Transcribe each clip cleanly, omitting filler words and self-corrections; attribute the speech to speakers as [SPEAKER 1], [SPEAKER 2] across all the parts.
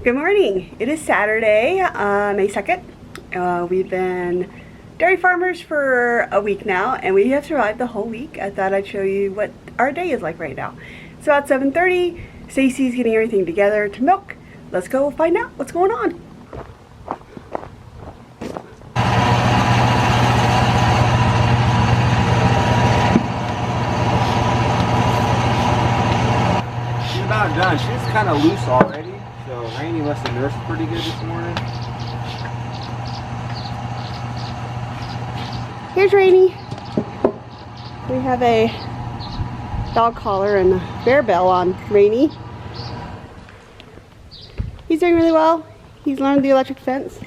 [SPEAKER 1] Good morning. It is Saturday, May 2nd. We've been dairy farmers for a week now, and we have survived the whole week. I thought I'd show you what our day is like right now. It's about 7:30. Stacy's getting everything together to milk. Let's go find out what's going on.
[SPEAKER 2] She's about done. She's kind of loose already. So Rainey must have nursed pretty good this morning.
[SPEAKER 1] Here's Rainey. We have a dog collar and a bear bell on Rainey. He's doing really well. He's learned the electric fence.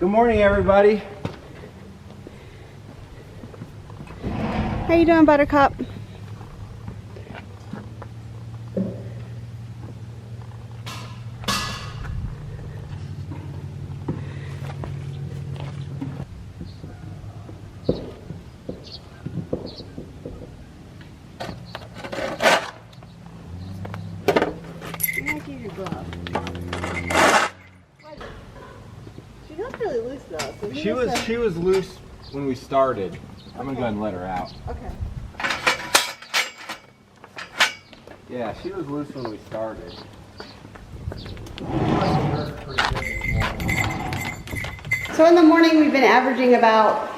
[SPEAKER 2] Good morning, everybody.
[SPEAKER 1] How you doing, Buttercup? She's not really loose though. So
[SPEAKER 2] She was loose when we started. I'm gonna go ahead and let her out.
[SPEAKER 1] Okay.
[SPEAKER 2] Yeah, she was loose when we started.
[SPEAKER 1] So in the morning we've been averaging about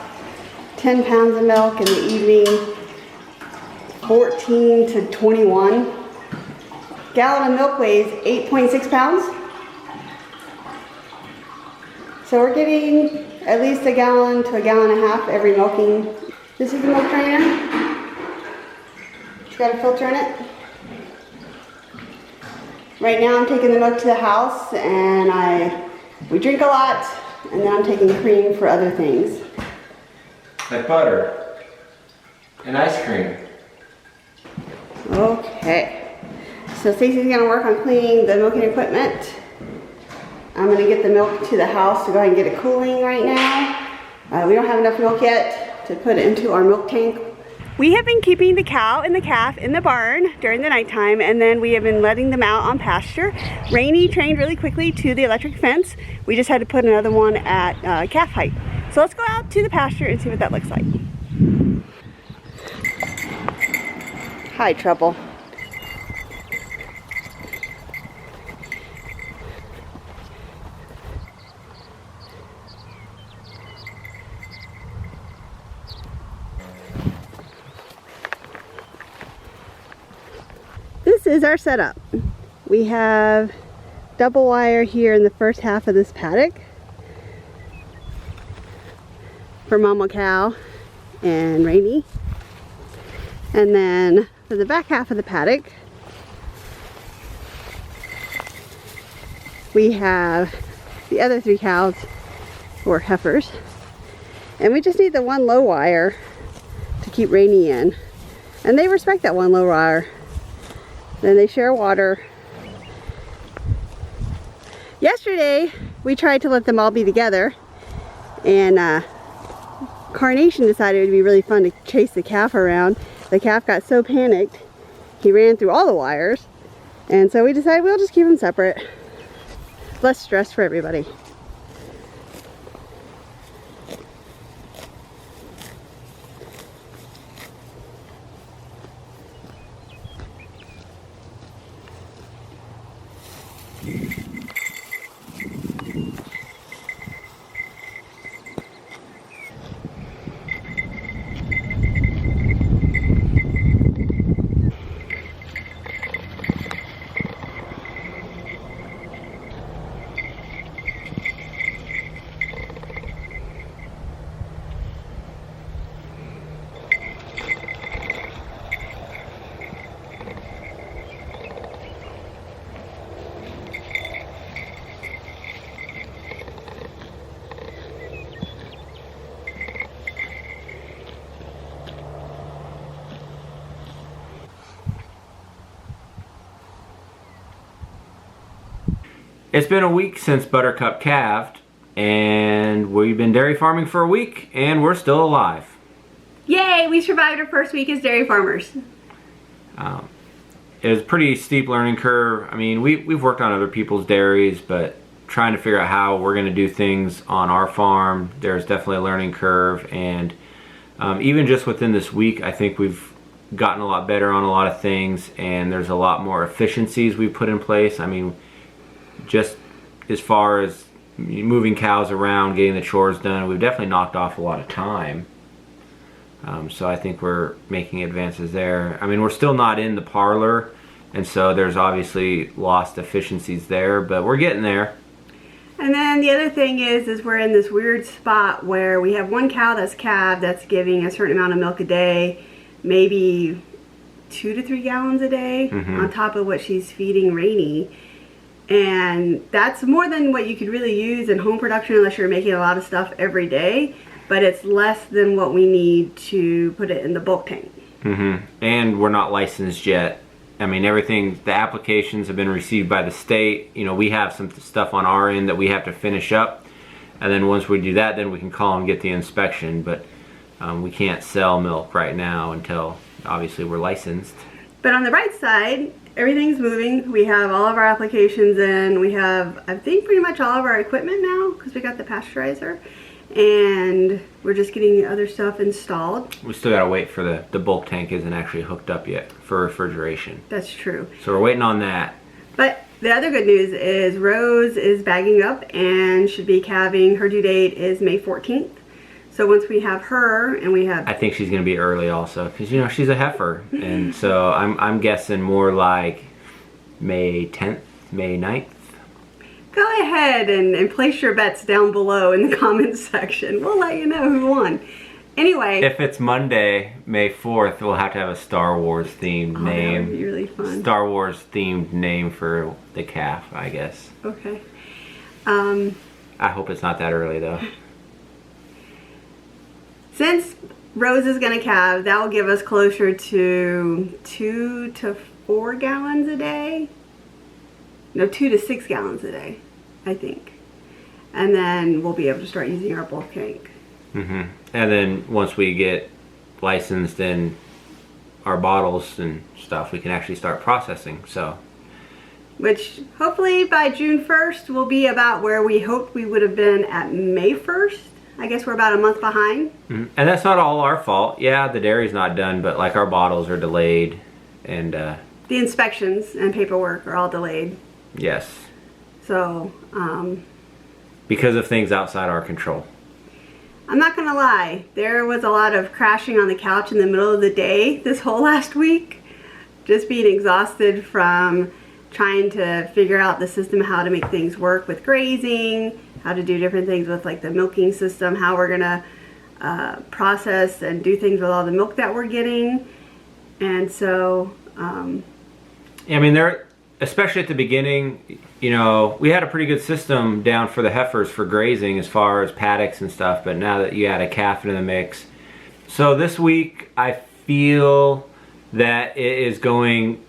[SPEAKER 1] 10 pounds of milk, in the evening 14 to 21. Gallon of milk weighs 8.6 pounds. So we're getting at least a gallon to a gallon and a half every milking. This is the milk drainer. It's got a filter in it. Right now I'm taking the milk to the house and we drink a lot, and then I'm taking cream for other things.
[SPEAKER 2] Like butter and ice cream.
[SPEAKER 1] Okay. So Stacey's gonna work on cleaning the milking equipment. I'm gonna get the milk to the house to go ahead and get it cooling right now. We don't have enough milk yet to put into our milk tank. We have been keeping the cow and the calf in the barn during the nighttime, and then we have been letting them out on pasture. Rainey trained really quickly to the electric fence. We just had to put another one at calf height. So let's go out to the pasture and see what that looks like. Hi, Trouble. This is our setup. We have double wire here in the first half of this paddock for Mama Cow and Rainey. And then for the back half of the paddock, we have the other 3 cows, or heifers. And we just need the one low wire to keep Rainey in. And they respect that one low wire. Then they share water. Yesterday, we tried to let them all be together, and Carnation decided it would be really fun to chase the calf around. The calf got so panicked, he ran through all the wires, and so we decided we'll just keep them separate. Less stress for everybody.
[SPEAKER 2] It's been a week since Buttercup calved, and we've been dairy farming for a week, and we're still alive.
[SPEAKER 1] Yay, we survived our first week as dairy farmers.
[SPEAKER 2] it was a pretty steep learning curve. I mean, we've worked on other people's dairies, but trying to figure out how we're going to do things on our farm, there's definitely a learning curve. And even just within this week, I think we've gotten a lot better on a lot of things, and there's a lot more efficiencies we put in place. I mean, just as far as moving cows around, getting the chores done, we've definitely knocked off a lot of time. So I think we're making advances there. I mean, we're still not in the parlor, and so there's obviously lost efficiencies there, but we're getting there.
[SPEAKER 1] And then the other thing is we're in this weird spot where we have one cow that's calved that's giving a certain amount of milk a day, maybe 2 to 3 gallons a day, on top of what she's feeding Rainy. And that's more than what you could really use in home production unless you're making a lot of stuff every day, but it's less than what we need to put it in the bulk tank.
[SPEAKER 2] And we're not licensed yet. I mean, everything, the applications have been received by the state. You know, we have some stuff on our end that we have to finish up, and then once we do that, then we can call and get the inspection. But we can't sell milk right now until obviously we're licensed.
[SPEAKER 1] But on the right side, everything's moving. We have all of our applications in. We have, I think, pretty much all of our equipment now because we got the pasteurizer. And we're just getting the other stuff installed.
[SPEAKER 2] We still gotta wait for the bulk tank isn't actually hooked up yet for refrigeration.
[SPEAKER 1] That's true.
[SPEAKER 2] So we're waiting on that.
[SPEAKER 1] But the other good news is Rose is bagging up and should be calving. Her due date is May 14th. So once we have her and we have...
[SPEAKER 2] I think she's gonna be early also because, you know, she's a heifer. And so I'm guessing more like May 10th, May 9th.
[SPEAKER 1] Go ahead and place your bets down below in the comments section. We'll let you know who won. Anyway.
[SPEAKER 2] If it's Monday, May 4th, we'll have to have a Star Wars themed name.
[SPEAKER 1] That would be really fun.
[SPEAKER 2] Star Wars themed name for the calf, I guess.
[SPEAKER 1] Okay.
[SPEAKER 2] I hope it's not that early though.
[SPEAKER 1] Since Rose is going to calve, that will give us closer to 2 to 4 gallons a day. No, 2 to 6 gallons a day, I think. And then we'll be able to start using our bulk tank.
[SPEAKER 2] And then once we get licensed in our bottles and stuff, we can actually start processing. So,
[SPEAKER 1] which hopefully by June 1st will be about where we hoped we would have been at May 1st. I guess we're about a month behind.
[SPEAKER 2] And that's not all our fault. Yeah, the dairy's not done, but like our bottles are delayed, and
[SPEAKER 1] the inspections and paperwork are all delayed.
[SPEAKER 2] Yes.
[SPEAKER 1] So,
[SPEAKER 2] because of things outside our control.
[SPEAKER 1] I'm not gonna lie, there was a lot of crashing on the couch in the middle of the day this whole last week. Just being exhausted from trying to figure out the system, how to make things work with grazing, how to do different things with like the milking system, how we're gonna process and do things with all the milk that we're getting. And so,
[SPEAKER 2] I mean, especially at the beginning, you know, we had a pretty good system down for the heifers for grazing as far as paddocks and stuff, but now that you add a calf into the mix. So this week, I feel that it is going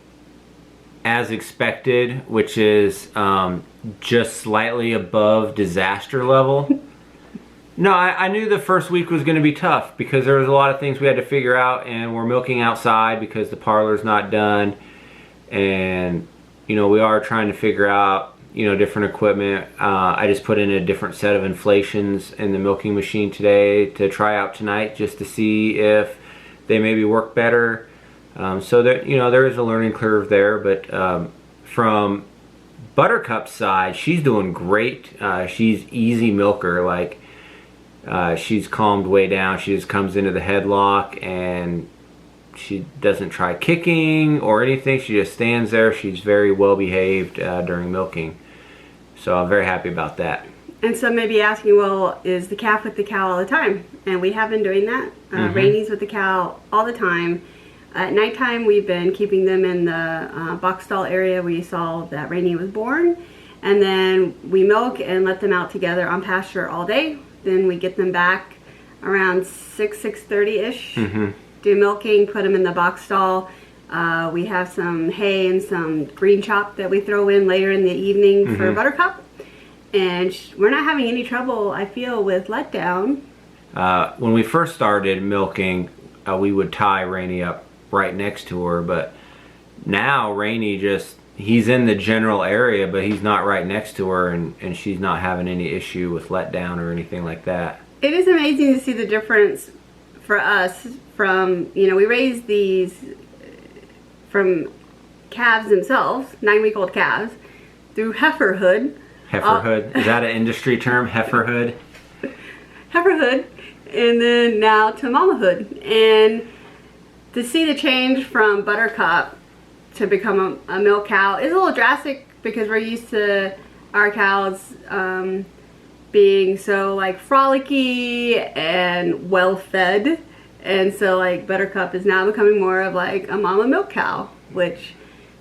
[SPEAKER 2] as expected, which is just slightly above disaster level. No, I knew the first week was going to be tough because there was a lot of things we had to figure out, and we're milking outside because the parlor's not done, and you know, we are trying to figure out, you know, different equipment. I just put in a different set of inflations in the milking machine today to try out tonight just to see if they maybe work better. So that, you know, there is a learning curve there, but from Buttercup's side, she's doing great. She's easy milker, like she's calmed way down. She just comes into the headlock and she doesn't try kicking or anything. She just stands there. She's very well behaved during milking. So I'm very happy about that.
[SPEAKER 1] And some may be asking, well, is the calf with the cow all the time? And we have been doing that. Rainy's with the cow all the time. At nighttime, we've been keeping them in the box stall area where you saw that Rainy was born. And then we milk and let them out together on pasture all day. Then we get them back around 6:30-ish. Do milking, put them in the box stall. We have some hay and some green chop that we throw in later in the evening for Buttercup. And we're not having any trouble, I feel, with letdown.
[SPEAKER 2] When we first started milking, we would tie Rainy up right next to her, but now Rainey he's in the general area, but he's not right next to her, and she's not having any issue with letdown or anything like that.
[SPEAKER 1] It is amazing to see the difference for us from, you know, we raised these from calves themselves, 9-week-old calves, through heiferhood.
[SPEAKER 2] Heiferhood, is that an industry term, heiferhood?
[SPEAKER 1] Heiferhood, and then now to mamahood. And to see the change from Buttercup to become a milk cow is a little drastic, because we're used to our cows being so like frolicky and well fed, and so like Buttercup is now becoming more of like a mama milk cow, which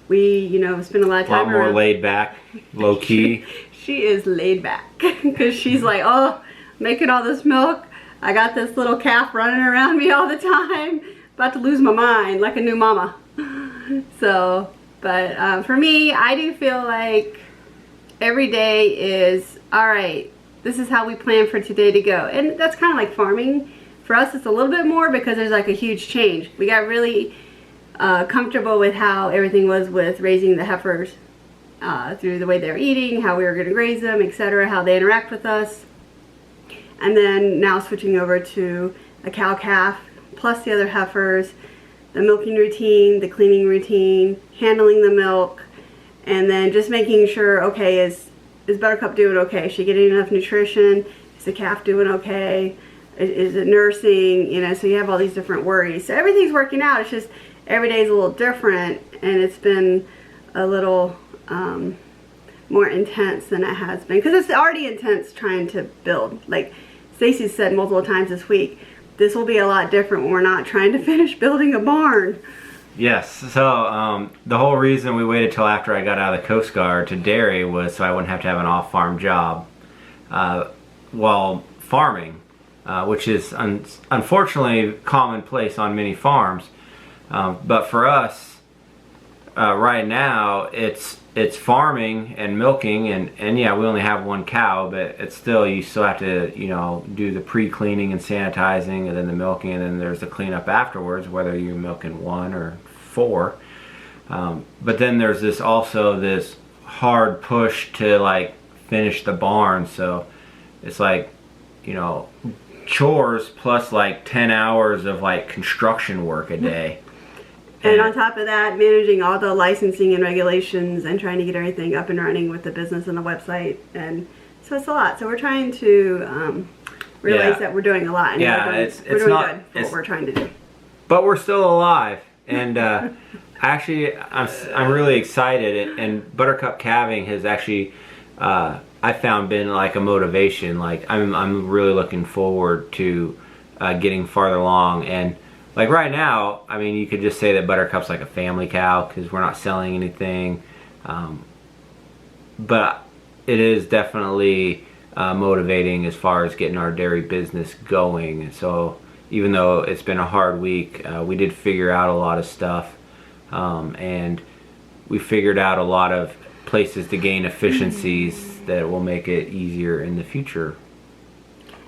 [SPEAKER 1] we, you know, spend a lot of time
[SPEAKER 2] around. A lot more laid back, low key.
[SPEAKER 1] She is laid back because she's like, oh, making all this milk, I got this little calf running around me all the time, about to lose my mind like a new mama. So, but for me, I do feel like every day is, all right, this is how we plan for today to go. And that's kind of like farming. For us, it's a little bit more because there's like a huge change. We got really comfortable with how everything was with raising the heifers, through the way they're eating, how we were going to graze them, etc., how they interact with us. And then now switching over to a cow-calf plus the other heifers, the milking routine, the cleaning routine, handling the milk, and then just making sure, okay, is Buttercup doing okay? Is she getting enough nutrition? Is the calf doing okay? Is it nursing? You know, so you have all these different worries. So everything's working out. It's just every day is a little different, and it's been a little more intense than it has been, because it's already intense trying to build. Like Stacy said multiple times this week, this will be a lot different when we're not trying to finish building a barn.
[SPEAKER 2] Yes, so the whole reason we waited till after I got out of the Coast Guard to dairy was so I wouldn't have to have an off-farm job while farming, which is unfortunately commonplace on many farms. But for us, right now, it's farming and milking, and yeah, we only have one cow, but it's still, you still have to, you know, do the pre-cleaning and sanitizing, and then the milking, and then there's the cleanup afterwards, whether you're milking 1 or 4. But then there's this hard push to like finish the barn, so it's like, you know, chores plus like 10 hours of like construction work a day.
[SPEAKER 1] And on top of that, managing all the licensing and regulations and trying to get everything up and running with the business and the website. And so it's a lot. So we're trying to realize that we're doing a lot. And we're doing good for what we're trying to do.
[SPEAKER 2] But we're still alive. And actually, I'm really excited. And Buttercup calving has actually, I found, been like a motivation. Like I'm really looking forward to getting farther along. And like right now, I mean, you could just say that Buttercup's like a family cow because we're not selling anything. But it is definitely motivating as far as getting our dairy business going. So even though it's been a hard week, we did figure out a lot of stuff. And we figured out a lot of places to gain efficiencies that will make it easier in the future.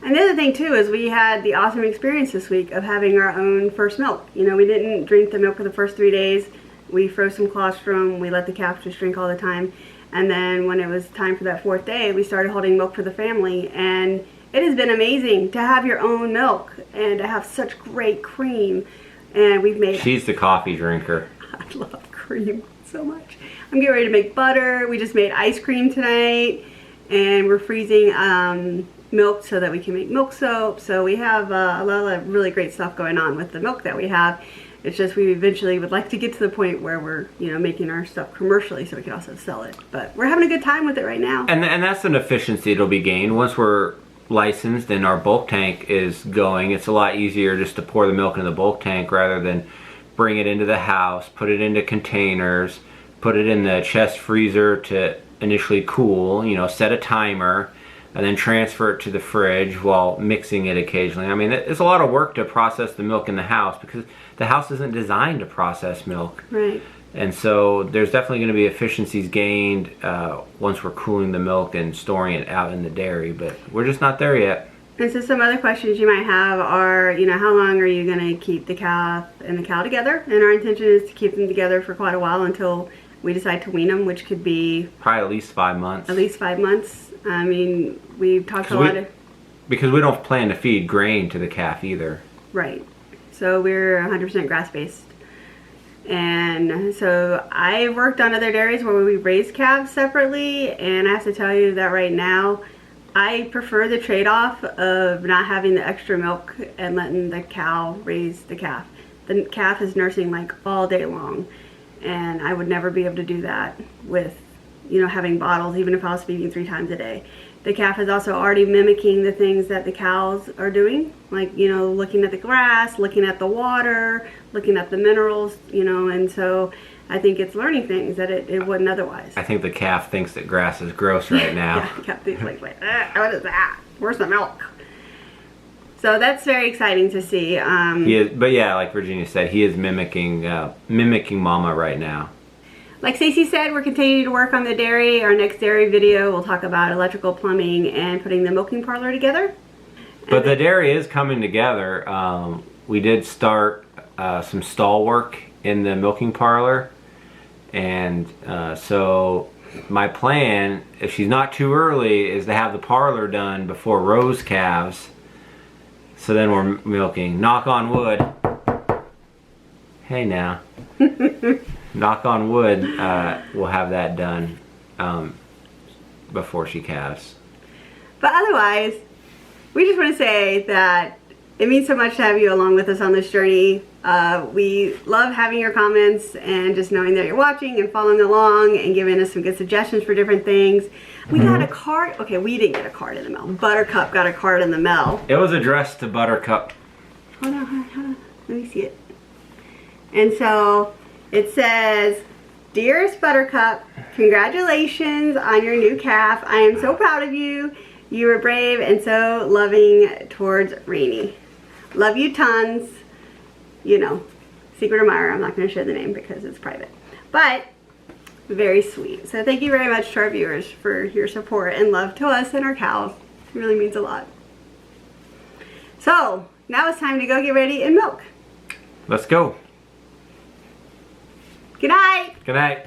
[SPEAKER 1] And the other thing too is we had the awesome experience this week of having our own first milk. You know, we didn't drink the milk for the first 3 days. We froze some colostrum. We let the calves just drink all the time. And then when it was time for that 4th day, we started holding milk for the family. And it has been amazing to have your own milk and to have such great cream. And we've made...
[SPEAKER 2] She's the coffee drinker.
[SPEAKER 1] I love cream so much. I'm getting ready to make butter. We just made ice cream tonight. And we're freezing milk so that we can make milk soap. So we have a lot of really great stuff going on with the milk that we have. It's just we eventually would like to get to the point where we're, you know, making our stuff commercially so we can also sell it. But we're having a good time with it right now.
[SPEAKER 2] And that's an efficiency that'll be gained once we're licensed and our bulk tank is going. It's a lot easier just to pour the milk into the bulk tank rather than bring it into the house, put it into containers, put it in the chest freezer to initially cool, you know, set a timer, and then transfer it to the fridge while mixing it occasionally. I mean, it's a lot of work to process the milk in the house because the house isn't designed to process milk.
[SPEAKER 1] Right.
[SPEAKER 2] And so there's definitely going to be efficiencies gained once we're cooling the milk and storing it out in the dairy, but we're just not there yet.
[SPEAKER 1] And so some other questions you might have are, you know, how long are you going to keep the calf and the cow together? And our intention is to keep them together for quite a while until we decide to wean them, which could be
[SPEAKER 2] probably at least 5 months.
[SPEAKER 1] At least 5 months. I mean, we've talked a lot of...
[SPEAKER 2] Because we don't plan to feed grain to the calf either.
[SPEAKER 1] Right. So we're 100% grass-based. And so I've worked on other dairies where we raise calves separately, and I have to tell you that right now, I prefer the trade-off of not having the extra milk and letting the cow raise the calf. The calf is nursing like all day long, and I would never be able to do that with, you know, having bottles, even if I was feeding 3 times a day. The calf is also already mimicking the things that the cows are doing, like, you know, looking at the grass, looking at the water, looking at the minerals, you know, and so I think it's learning things that it wouldn't otherwise.
[SPEAKER 2] I think the calf thinks that grass is gross right now.
[SPEAKER 1] Yeah, the calf thinks like, what is that? Where's the milk? So that's very exciting to see.
[SPEAKER 2] He is, but yeah, like Virginia said, he is mimicking Mama right now.
[SPEAKER 1] Like Stacey said, we're continuing to work on the dairy. Our next dairy video, we'll talk about electrical, plumbing, and putting the milking parlor together.
[SPEAKER 2] But the dairy is coming together. We did start some stall work in the milking parlor. And so my plan, if she's not too early, is to have the parlor done before Rose calves. So then we're milking. Knock on wood. Hey now. Knock on wood, we'll have that done before she calves.
[SPEAKER 1] But otherwise, we just want to say that it means so much to have you along with us on this journey. We love having your comments and just knowing that you're watching and following along and giving us some good suggestions for different things. We got a card. Okay, we didn't get a card in the mail. Buttercup got a card in the mail.
[SPEAKER 2] It was addressed to Buttercup.
[SPEAKER 1] Hold on. Let me see it. And so it says, "Dearest Buttercup, congratulations on your new calf. I am so proud of you. You were brave and so loving towards Rainy. Love you tons." You know, secret admirer. I'm not going to share the name because it's private. But very sweet. So thank you very much to our viewers for your support and love to us and our cows. It really means a lot. So now it's time to go get ready and milk.
[SPEAKER 2] Let's go.
[SPEAKER 1] Good night.
[SPEAKER 2] Good night.